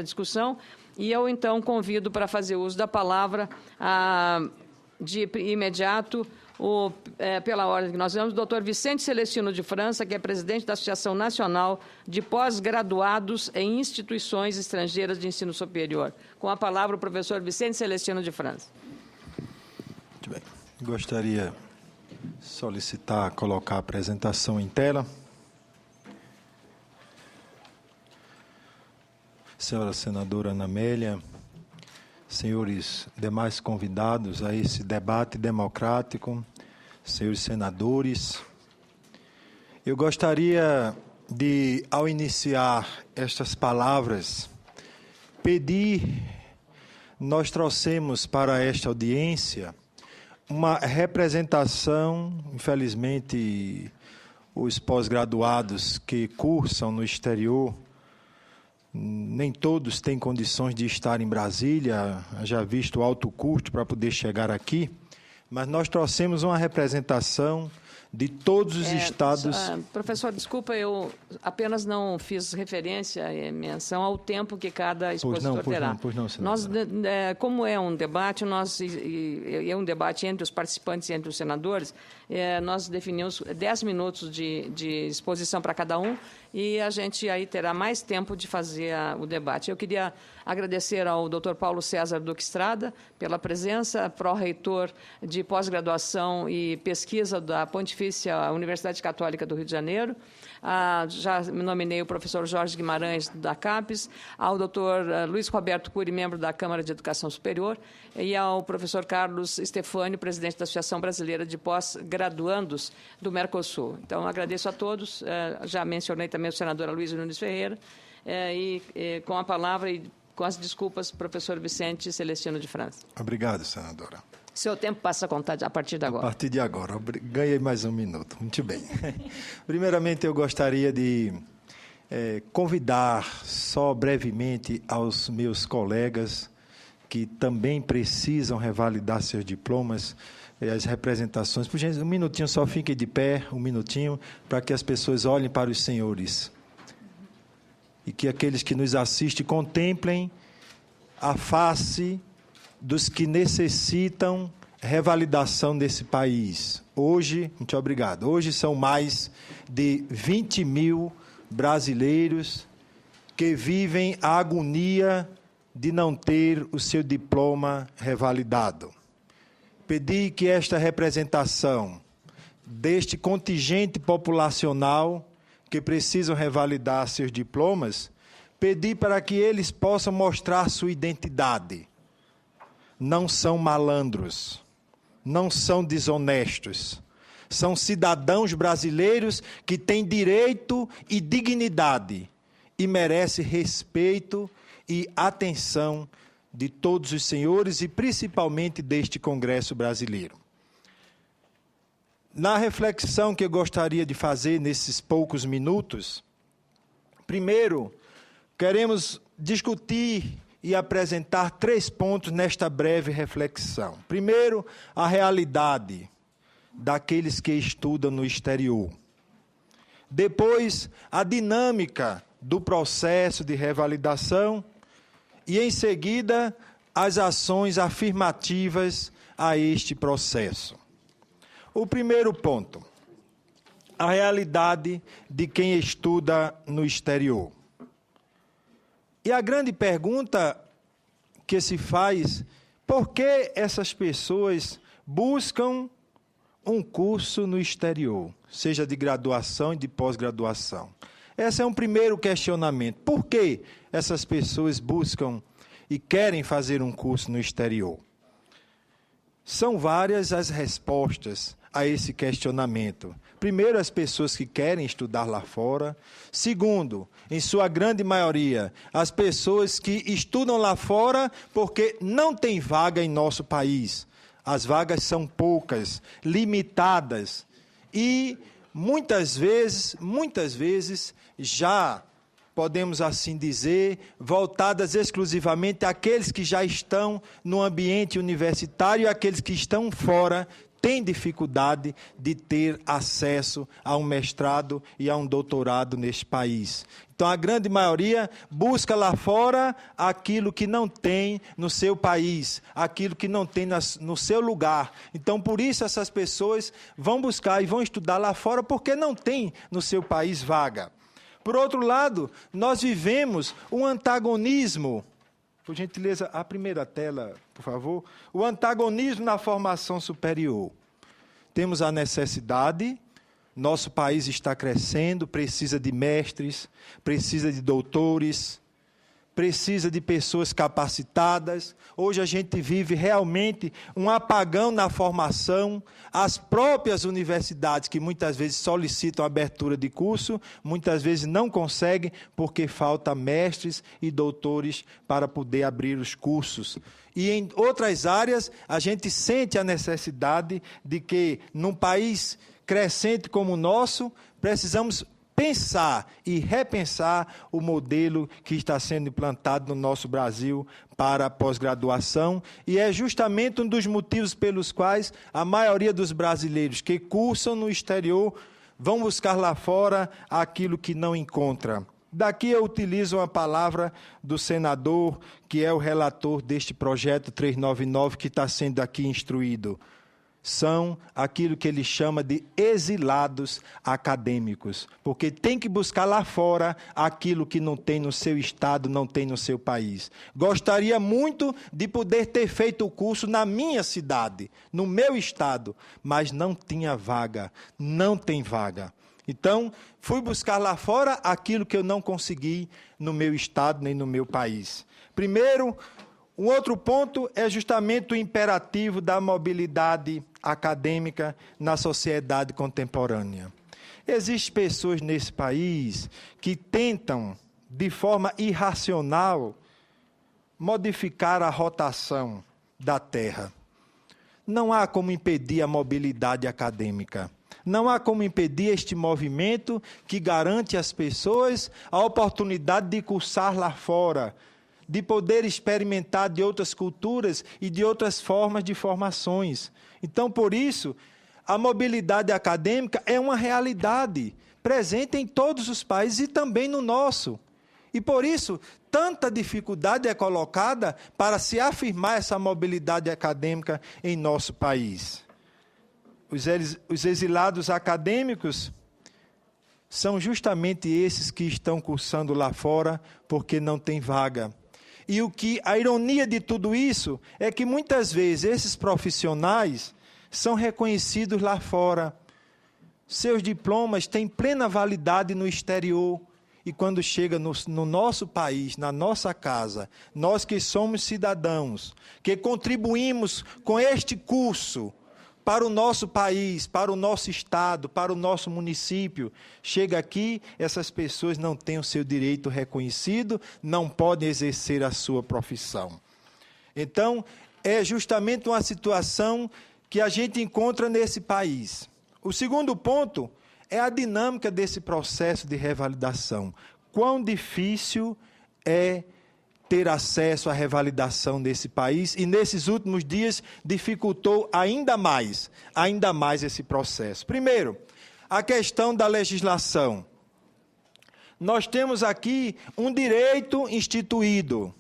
discussão, e eu, então, convido para fazer uso da palavra, de imediato, pela ordem que nós vamos, o doutor Vicente Celestino de França, que é presidente da Associação Nacional de Pós-Graduados em Instituições Estrangeiras de Ensino Superior. Com a palavra, o professor Vicente Celestino de França. Muito bem. Gostaria de solicitar colocar a apresentação em tela. Senhora senadora Ana Amélia, senhores demais convidados a esse debate democrático, senhores senadores, eu gostaria de, ao iniciar estas palavras, nós trouxemos para esta audiência uma representação, infelizmente, os pós-graduados que cursam no exterior, nem todos têm condições de estar em Brasília, já visto o alto custo para poder chegar aqui, mas nós trouxemos uma representação de todos os estados... Professor, desculpa, eu apenas não fiz referência e menção ao tempo que cada expositor terá. Pois não, nós, como é um debate, é um debate entre os participantes e entre os senadores, nós definimos 10 minutos de exposição para cada um, e a gente aí terá mais tempo de fazer o debate. Eu queria agradecer ao Dr. Paulo César Duque Estrada pela presença, pró-reitor de pós-graduação e pesquisa da Pontifícia Universidade Católica do Rio de Janeiro. Já nominei o professor Jorge Guimarães, da CAPES, ao Dr. Luiz Roberto Cury, membro da Câmara de Educação Superior, e ao professor Carlos Stefânio, presidente da Associação Brasileira de Pós-Graduandos do Mercosul. Então, agradeço a todos, já mencionei também o senador Aloysio Nunes Ferreira, e com a palavra e com as desculpas, professor Vicente Celestino de França. Obrigado, senadora. Seu tempo passa a contar a partir de agora. A partir de agora. Ganhei mais um minuto. Muito bem. Primeiramente, eu gostaria de convidar só brevemente aos meus colegas que também precisam revalidar seus diplomas, as representações. Por gentileza, um minutinho só, fiquem de pé, um minutinho, para que as pessoas olhem para os senhores. E que aqueles que nos assistem contemplem a face dos que necessitam revalidação desse país. Hoje, muito obrigado, hoje são mais de 20 mil brasileiros que vivem a agonia de não ter o seu diploma revalidado. Pedi que esta representação deste contingente populacional que precisam revalidar seus diplomas, pedi para que eles possam mostrar sua identidade. Não são malandros, não são desonestos, são cidadãos brasileiros que têm direito e dignidade e merecem respeito e atenção de todos os senhores e principalmente deste Congresso brasileiro. Na reflexão que eu gostaria de fazer nesses poucos minutos, primeiro, queremos discutir e apresentar 3 pontos nesta breve reflexão. Primeiro, a realidade daqueles que estudam no exterior. Depois, a dinâmica do processo de revalidação e, em seguida, as ações afirmativas a este processo. O primeiro ponto, a realidade de quem estuda no exterior. E a grande pergunta que se faz, por que essas pessoas buscam um curso no exterior, seja de graduação e de pós-graduação? Esse é um primeiro questionamento. Por que essas pessoas buscam e querem fazer um curso no exterior? São várias as respostas a esse questionamento. Primeiro, as pessoas que querem estudar lá fora. Segundo, em sua grande maioria, as pessoas que estudam lá fora porque não tem vaga em nosso país. As vagas são poucas, limitadas e muitas vezes já podemos assim dizer, voltadas exclusivamente àqueles que já estão no ambiente universitário e àqueles que estão fora tem dificuldade de ter acesso a um mestrado e a um doutorado neste país. Então, a grande maioria busca lá fora aquilo que não tem no seu país, aquilo que não tem no seu lugar. Então, por isso, essas pessoas vão buscar e vão estudar lá fora, porque não tem no seu país vaga. Por outro lado, nós vivemos um antagonismo. Por gentileza, a primeira tela, por favor. O antagonismo na formação superior. Temos a necessidade. Nosso país está crescendo, precisa de mestres, precisa de doutores, precisa de pessoas capacitadas. Hoje a gente vive realmente um apagão na formação. As próprias universidades, que muitas vezes solicitam abertura de curso, muitas vezes não conseguem, porque falta mestres e doutores para poder abrir os cursos. E em outras áreas, a gente sente a necessidade de que, num país crescente como o nosso, precisamos pensar e repensar o modelo que está sendo implantado no nosso Brasil para a pós-graduação, e é justamente um dos motivos pelos quais a maioria dos brasileiros que cursam no exterior vão buscar lá fora aquilo que não encontra. Daqui eu utilizo uma palavra do senador, que é o relator deste projeto 399, que está sendo aqui instruído. São aquilo que ele chama de exilados acadêmicos, porque tem que buscar lá fora aquilo que não tem no seu estado, não tem no seu país. Gostaria muito de poder ter feito o curso na minha cidade, no meu estado, mas não tinha vaga, não tem vaga. Então, fui buscar lá fora aquilo que eu não consegui no meu estado nem no meu país. Primeiro, um outro ponto é justamente o imperativo da mobilidade acadêmica na sociedade contemporânea. Existem pessoas nesse país que tentam, de forma irracional, modificar a rotação da Terra. Não há como impedir a mobilidade acadêmica. Não há como impedir este movimento que garante às pessoas a oportunidade de cursar lá fora, de poder experimentar de outras culturas e de outras formas de formações. Então, por isso, a mobilidade acadêmica é uma realidade presente em todos os países e também no nosso. E, por isso, tanta dificuldade é colocada para se afirmar essa mobilidade acadêmica em nosso país. Os exilados acadêmicos são justamente esses que estão cursando lá fora porque não tem vaga. E a ironia de tudo isso é que muitas vezes esses profissionais são reconhecidos lá fora. Seus diplomas têm plena validade no exterior. E quando chega no nosso país, na nossa casa, nós que somos cidadãos, que contribuímos com este curso para o nosso país, para o nosso estado, para o nosso município. Chega aqui, essas pessoas não têm o seu direito reconhecido, não podem exercer a sua profissão. Então, é justamente uma situação que a gente encontra nesse país. O segundo ponto é a dinâmica desse processo de revalidação. Quão difícil é ter acesso à revalidação nesse país, e nesses últimos dias dificultou ainda mais esse processo. Primeiro, a questão da legislação. Nós temos aqui um direito instituído.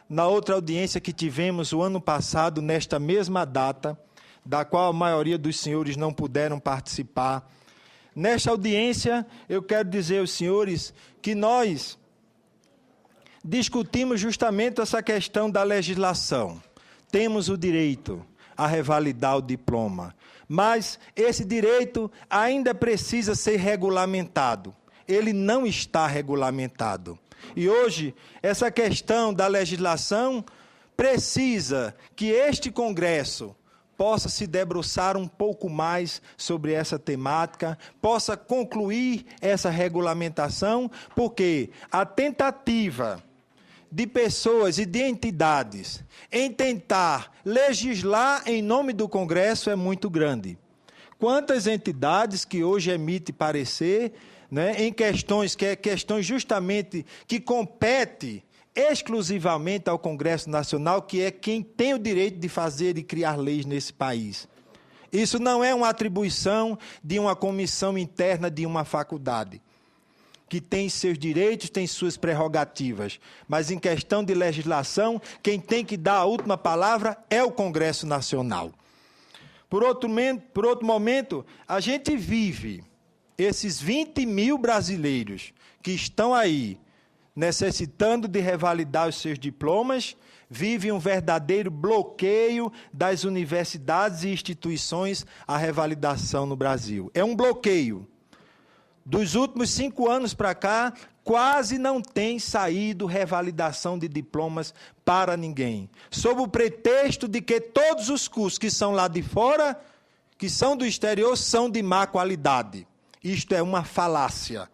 Na outra audiência que tivemos o ano passado, nesta mesma data, da qual a maioria dos senhores não puderam participar, nesta audiência eu quero dizer aos senhores que nós discutimos justamente essa questão da legislação. Temos o direito a revalidar o diploma, mas esse direito ainda precisa ser regulamentado. Ele não está regulamentado. E hoje, essa questão da legislação precisa que este Congresso possa se debruçar um pouco mais sobre essa temática, possa concluir essa regulamentação, porque a tentativa de pessoas e de entidades em tentar legislar em nome do Congresso é muito grande. Quantas entidades que hoje emitem parecer, né, em questões justamente que compete exclusivamente ao Congresso Nacional, que é quem tem o direito de fazer e criar leis nesse país. Isso não é uma atribuição de uma comissão interna de uma faculdade, que tem seus direitos, tem suas prerrogativas. Mas, em questão de legislação, quem tem que dar a última palavra é o Congresso Nacional. Por outro momento, a gente vive esses 20 mil brasileiros que estão aí necessitando de revalidar os seus diplomas, vivem um verdadeiro bloqueio das universidades e instituições à revalidação no Brasil. É um bloqueio. Dos últimos 5 anos para cá, quase não tem saído revalidação de diplomas para ninguém, sob o pretexto de que todos os cursos que são lá de fora, que são do exterior, são de má qualidade. Isto é uma falácia.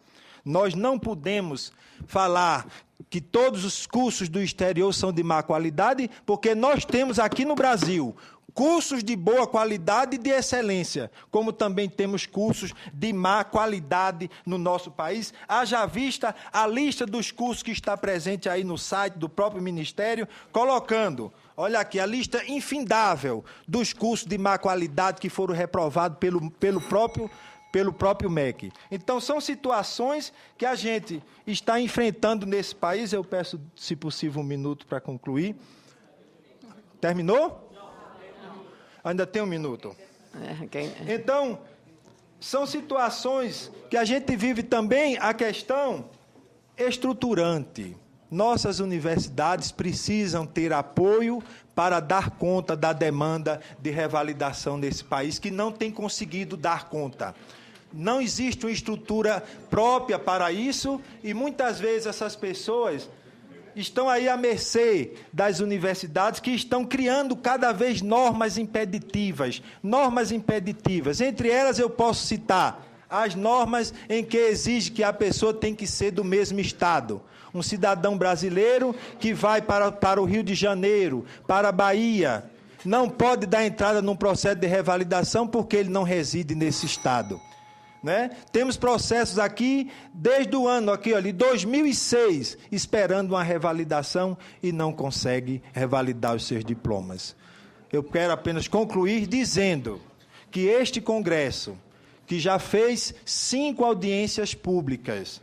Nós não podemos falar que todos os cursos do exterior são de má qualidade, porque nós temos aqui no Brasil cursos de boa qualidade e de excelência, como também temos cursos de má qualidade no nosso país. Haja vista a lista dos cursos que está presente aí no site do próprio Ministério, colocando, olha aqui, a lista infindável dos cursos de má qualidade que foram reprovados pelo próprio MEC. Então, são situações que a gente está enfrentando nesse país. Eu peço, se possível, 1 minuto para concluir. Terminou? Ainda tem 1 minuto. Então, são situações que a gente vive também a questão estruturante. Nossas universidades precisam ter apoio para dar conta da demanda de revalidação nesse país, que não tem conseguido dar conta. Não existe uma estrutura própria para isso e, muitas vezes, essas pessoas estão aí à mercê das universidades, que estão criando cada vez normas impeditivas. Entre elas, eu posso citar as normas em que exige que a pessoa tem que ser do mesmo estado. Um cidadão brasileiro que vai para o Rio de Janeiro, para a Bahia, não pode dar entrada num processo de revalidação porque ele não reside nesse estado. Né? Temos processos aqui, desde o ano de 2006, esperando uma revalidação e não consegue revalidar os seus diplomas. Eu quero apenas concluir dizendo que este Congresso, que já fez 5 audiências públicas,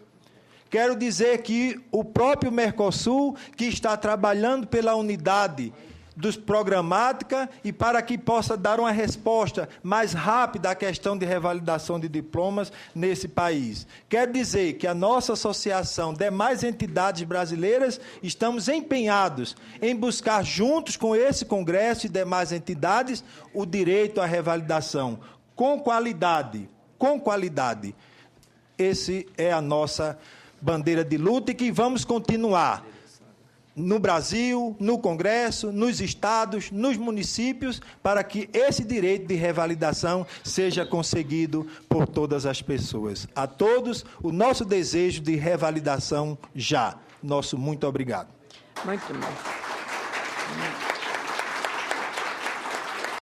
quero dizer que o próprio Mercosul, que está trabalhando pela unidade dos programática e para que possa dar uma resposta mais rápida à questão de revalidação de diplomas nesse país. Quero dizer que a nossa associação, demais entidades brasileiras, estamos empenhados em buscar, juntos com esse Congresso e demais entidades, o direito à revalidação com qualidade. Essa é a nossa bandeira de luta e que vamos continuar no Brasil, no Congresso, nos estados, nos municípios, para que esse direito de revalidação seja conseguido por todas as pessoas. A todos, o nosso desejo de revalidação já. Nosso muito obrigado. Muito bom.